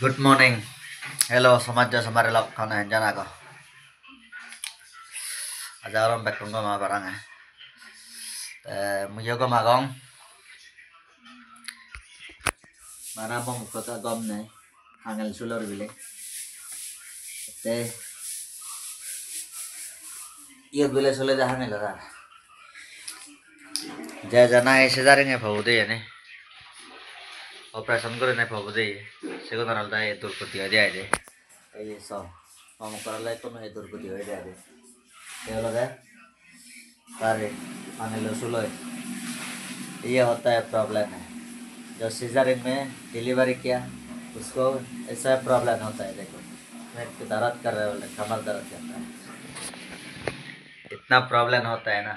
Good morning. Hello, samaja samare lok kau na jana ko. Aja orang back tunggu ma barang eh. Mujo ko magong. Mana mo mukha ka gom ne. Angel sulor bile. Te. Iya bile sule jahan ne lara. Jana ऐसे जा रहे हैं भावुदे है ने. Operation करे ने भावुदे. Seiko नरल दा ये दूर कुतिया जाए दे. ये सब. हम करला तो ना ये दूर कुतिया जाए दे. क्या लगा? तारे angel sulor. ये होता है प्रॉब्लम है. जो सीजरिंग में डिलीवरी किया उसको ऐसा प्रॉब्लम होता है. देखो मैं दर्द कर रहे बोले कमर दर्द करता है. इतना प्रॉब्लम होता है ना.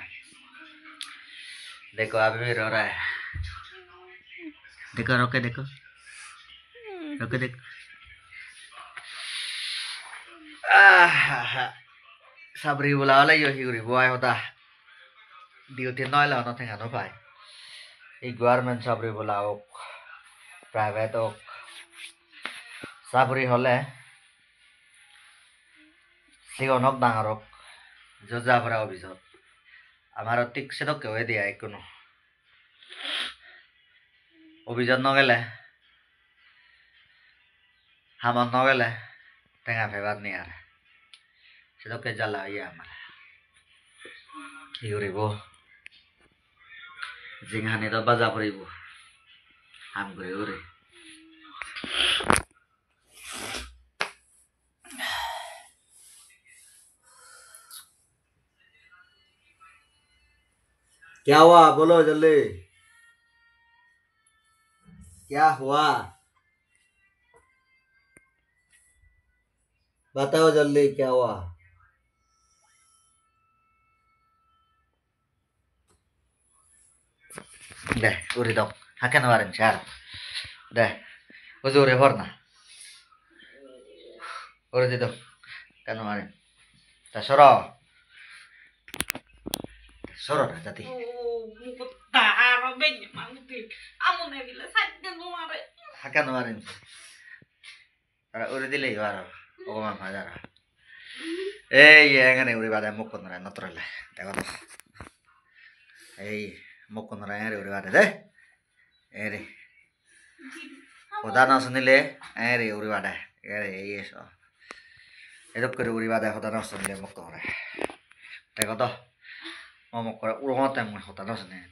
देखो अभी भी रो रहा है. देखो रोके देखो रोके देखो. Sabri bola wala yo higuri boy hota. Duty nói là nó thành hẳn nó phải. I government sabri bola ok private ok sabri hole sigonok dangarok joja ভরা অভিযোগ আমার ঠিক সেটা কেউ দিয়া কোনো অভিযোগ নগেলে হামন নগেলে টেঙা ফেবার নি আর সেটাকে জ্বালা ইয়া আমার কি করিব জিংহানি তো বাজা পড়িব হাম করে ওরে क्या हुआ बोलो जल्दी क्या हुआ बताओ जल्दी क्या हुआ deh uri dok hakan warin char deh uzure horna uri di dok kan warin ta soro soro dah tadi Taro benya mangti. Amo ne bila sadde no mare. hakan warin tara uri dile waro ogoma majara ei engane uri bada mukkonra notrale দেখো তো এই মকনরা এর uri bada deh ere Hodana sunile ere uri bada ere eso edop করে uri bada hodana sunile mokore দেখো তো মকরে উড়তে মন hodana sunile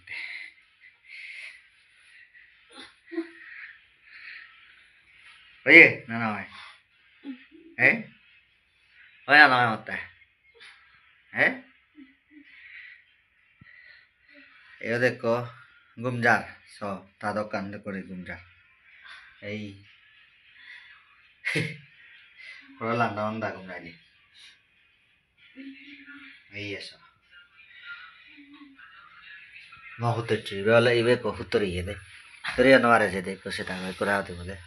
oye no no oye no me mata yo দেখো গুমজার সো তা দোকান করে গুমজার এই রোলান্ডা অন্দা গুমরানি এই eso mo hutochi vela ibe ko hutori yede toriya no are jede ko seta me kurate bole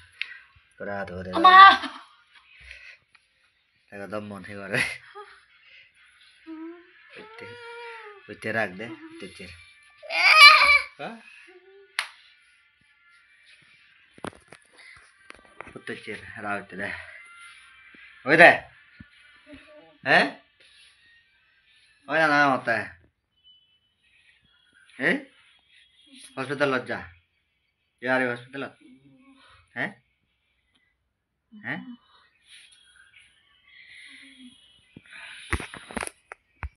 Ama. daga dammon he gore utte rak de utte utte rakte de oye de oye na hota hai hospital lojja यार hospital हैं